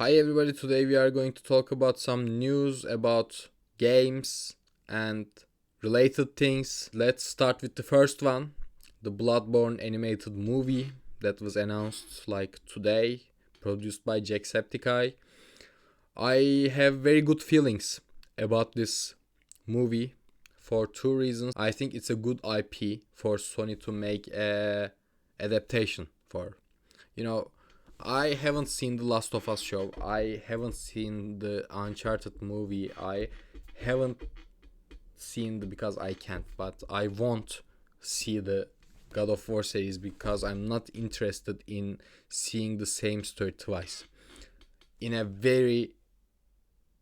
Hi everybody, today we are going to talk about some news about games and related things. Let's start with the first one, the Bloodborne animated movie that was announced like today, produced by Jacksepticeye. I have very good feelings about this movie for two reasons. I think it's a good IP for Sony to make a adaptation for. You know, I haven't seen the Last of Us show. I haven't seen the Uncharted movie. I haven't seen the because I can't, but I won't see the God of War series because I'm not interested in seeing the same story twice in a very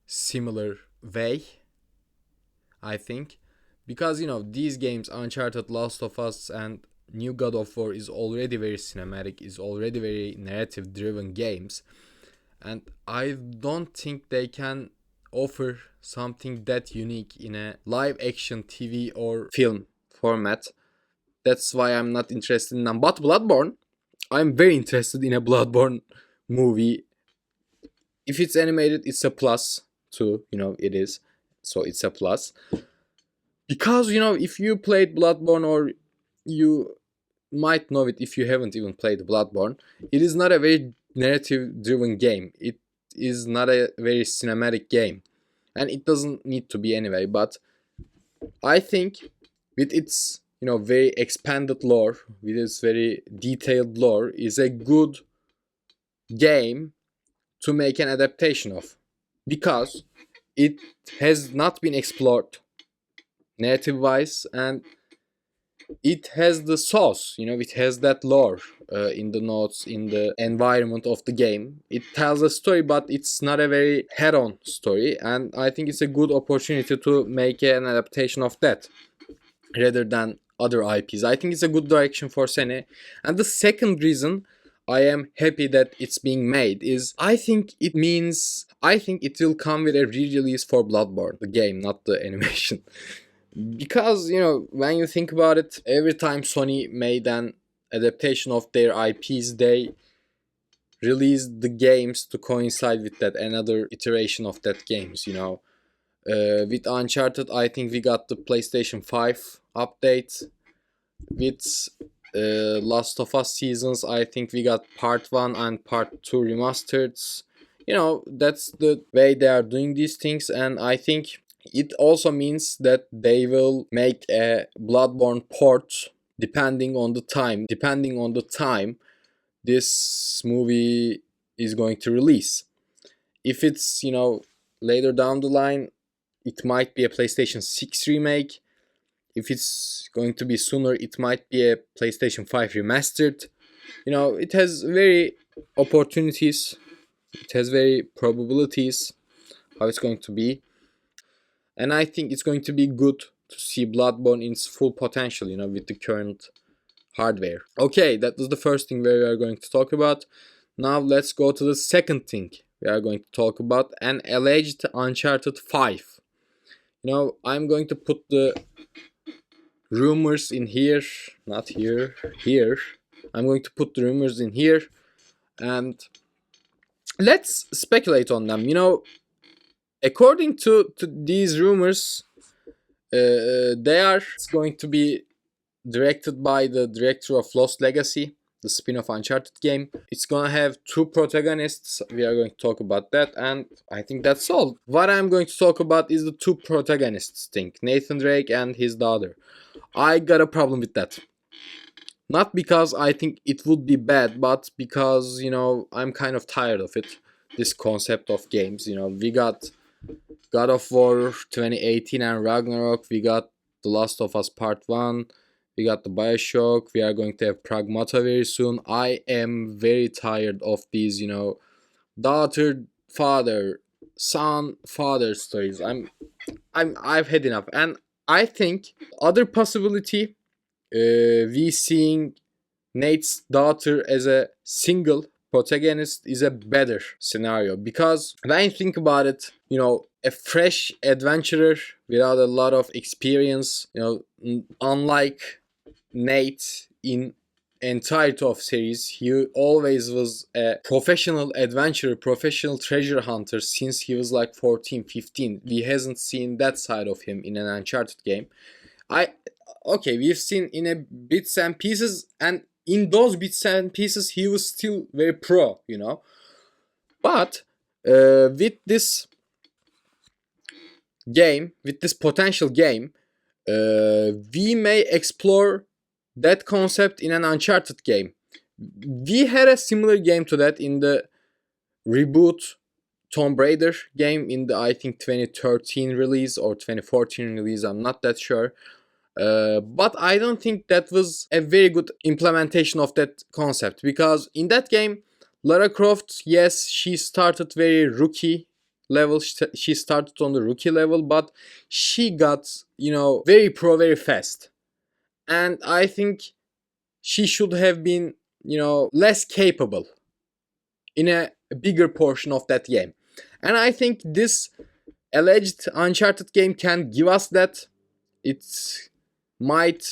similar way. I think because these games, Uncharted, Last of Us, and New God of War is already very cinematic, is already very narrative driven games, and I don't think they can offer something that unique in a live action TV or film format. That's why I'm not interested in them. But Bloodborne, I'm very interested in a Bloodborne movie. If it's animated, it's a plus too. It is. So it's a plus. Because if you played Bloodborne, or you might know it if you haven't even played Bloodborne, it is not a very narrative driven game. It is not a very cinematic game, and it doesn't need to be anyway. But I think with its very expanded lore, with its very detailed lore, is a good game to make an adaptation of, because it has not been explored narrative wise, and it has the sauce, it has that lore in the notes, in the environment of the game. It tells a story, but it's not a very head-on story, and I think it's a good opportunity to make an adaptation of that rather than other IPs. I think it's a good direction for Sony. And the second reason I am happy that it's being made is I think it will come with a re-release for Bloodborne, the game, not the animation. Because when you think about it, every time Sony made an adaptation of their IPs, they released the games to coincide with that another iteration of that games. With Uncharted, I think we got the PlayStation 5 update. With Last of Us seasons, I think we got part 1 and part 2 remastered. That's the way they are doing these things, and I think it also means that they will make a Bloodborne port depending on the time this movie is going to release. If it's, later down the line, it might be a PlayStation 6 remake. If it's going to be sooner, it might be a PlayStation 5 remastered. It has very opportunities, it has very probabilities how it's going to be. And I think it's going to be good to see Bloodborne in its full potential, with the current hardware. Okay, that was the first thing we are going to talk about. Now let's go to the second thing we are going to talk about, an alleged Uncharted 5. I'm going to put the rumors in here, not here, here. I'm going to put the rumors in here, and let's speculate on them. According to these rumors, they are going to be directed by the director of Lost Legacy, the spin-off Uncharted game. It's gonna have two protagonists. We are going to talk about that, and I think that's all. What I'm going to talk about is the two protagonists thing, Nathan Drake and his daughter. I got a problem with that. Not because I think it would be bad, but because, I'm kind of tired of it. This concept of games. We got God of War 2018 and Ragnarok. We got The Last of Us Part 1. We got the Bioshock. We are going to have Pragmata very soon. I am very tired of these, daughter, father, son, father stories. I've had enough. And I think other possibility, we seeing Nate's daughter as a single protagonist is a better scenario, because when you think about it, a fresh adventurer without a lot of experience, unlike Nate in entirety of series. He always was a professional adventurer, professional treasure hunter since he was like 14, 15. We hasn't seen that side of him in an Uncharted game. We've seen in a bits and pieces, and in those bits and pieces he was still very pro, you know. But with this game, with this potential game, we may explore that concept in an Uncharted game. We had a similar game to that in the reboot Tomb Raider game in the, I think, 2013 release or 2014 release. I'm not that sure. But I don't think that was a very good implementation of that concept, because in that game, Lara Croft, yes, she started very rookie level. She started on the rookie level, but she got, very pro very fast. And I think she should have been, less capable in a bigger portion of that game. And I think this alleged Uncharted game can give us that. It might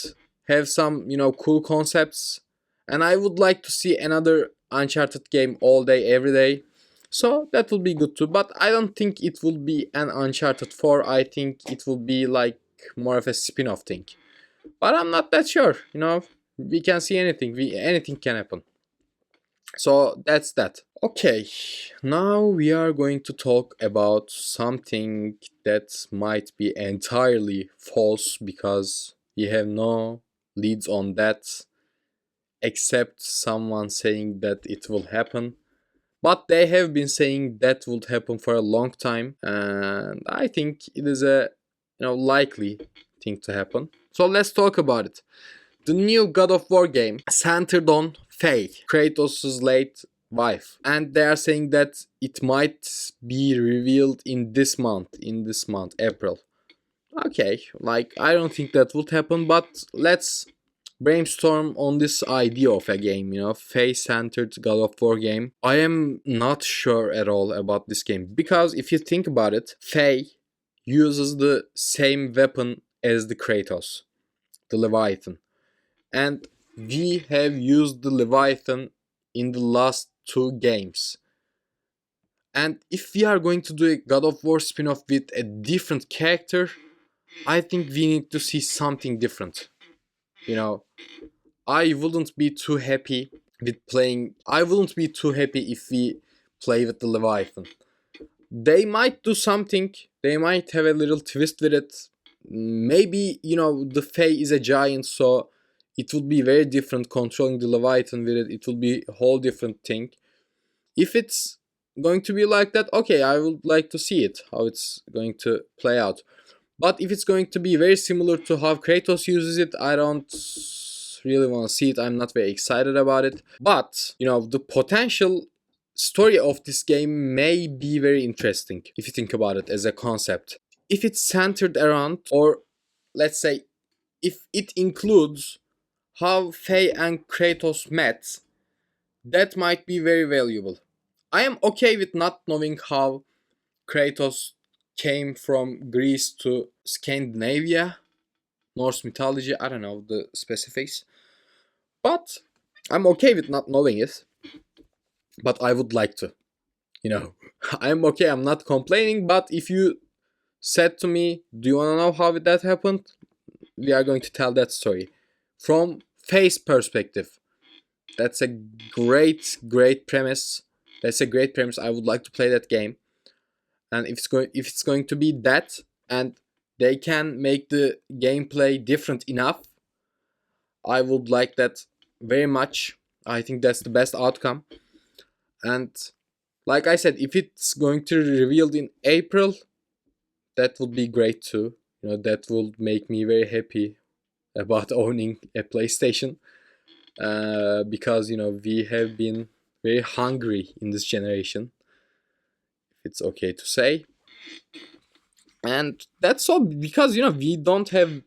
have some, cool concepts. And I would like to see another Uncharted game all day, every day. So that will be good too. But I don't think it will be an Uncharted 4. I think it will be like more of a spin-off thing. But I'm not that sure, We can see anything. Anything can happen. So that's that. Okay, now we are going to talk about something that might be entirely false, because we have no leads on that except someone saying that it will happen. But they have been saying that would happen for a long time, and I think it is a likely thing to happen. So let's talk about it. The new God of War game centered on Faye, Kratos' late wife, and they are saying that it might be revealed in this month, April. Okay, I don't think that would happen, but let's brainstorm on this idea of a game, Faye-centered God of War game. I am not sure at all about this game, because if you think about it, Faye uses the same weapon as the Kratos, the Leviathan. And we have used the Leviathan in the last 2 games. And if we are going to do a God of War spin-off with a different character, I think we need to see something different. I wouldn't be too happy if we play with the Leviathan. They might do something, they might have a little twist with it. Maybe, the Faye is a giant, so it would be very different controlling the Leviathan with it. It will be a whole different thing. If it's going to be like that, okay, I would like to see it, how it's going to play out. But if it's going to be very similar to how Kratos uses it, I don't really want to see it. I'm not very excited about it. But, the potential story of this game may be very interesting if you think about it as a concept. If it's centered around, or let's say, if it includes how Faye and Kratos met, that might be very valuable. I am okay with not knowing how Kratos came from Greece to Scandinavia, Norse mythology, I don't know the specifics. But I'm okay with not knowing it. But I would like to. I'm okay, I'm not complaining, but if you said to me, do you want to know how that happened? We are going to tell that story. From Faye's perspective. That's a great premise. I would like to play that game. And if it's going to be that, and they can make the gameplay different enough, I would like that very much. I think that's the best outcome. And like I said, if it's going to be revealed in April, that would be great too. That will make me very happy about owning a PlayStation. Because we have been very hungry in this generation, if it's okay to say. And that's all, because we don't have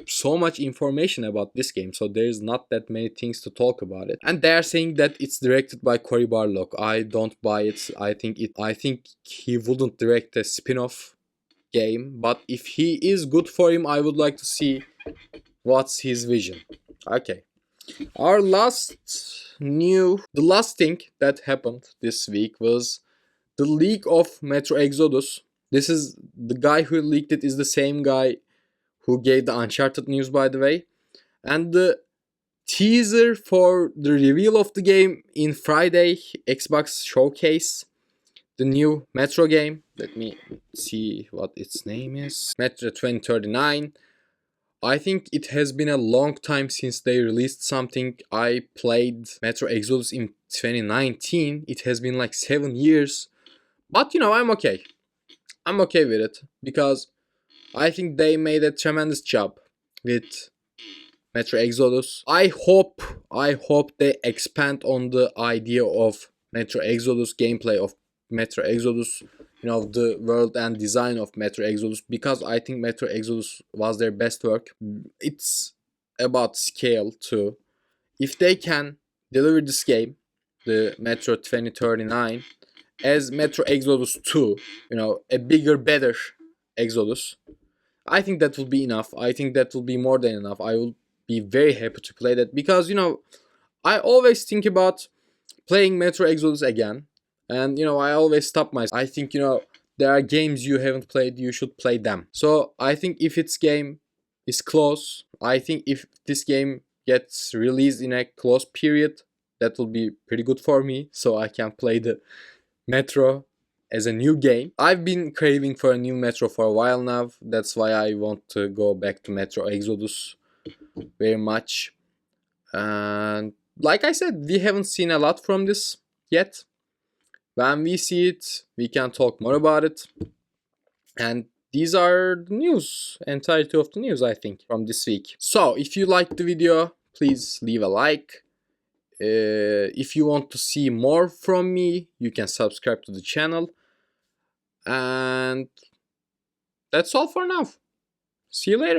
so much information about this game, so there's not that many things to talk about it. And they are saying that it's directed by Cory Barlog. I don't buy it. I think he wouldn't direct a spin-off game, but if he is good for him, I would like to see what's his vision. Okay. The last thing that happened this week was the leak of Metro Exodus. This is the guy who leaked it is the same guy who gave the Uncharted news, by the way. And the teaser for the reveal of the game in Friday Xbox showcase, the new Metro game. Let me see what its name is. Metro 2039. I think it has been a long time since they released something. I played Metro Exodus in 2019. It has been like 7 years. But I'm okay. I'm okay with it because I think they made a tremendous job with Metro Exodus. I hope they expand on the idea of Metro Exodus, gameplay of Metro Exodus, the world and design of Metro Exodus, because I think Metro Exodus was their best work. It's about scale too. If they can deliver this game, the Metro 2039, as Metro Exodus 2, a bigger, better Exodus, I think that will be enough. I think that will be more than enough. I will be very happy to play that because I always think about playing Metro Exodus again, and I always stop myself. I think there are games you haven't played, you should play them. So I think if its game is close, I think if this game gets released in a close period, that will be pretty good for me, so I can play the Metro as a new game. I've been craving for a new Metro for a while now. That's why I want to go back to Metro Exodus very much. And like I said, we haven't seen a lot from this yet. When we see it, we can talk more about it. And these are the news, entirety of the news, I think, from this week. So if you liked the video, please leave a like. If you want to see more from me, you can subscribe to the channel. And that's all for now. See you later.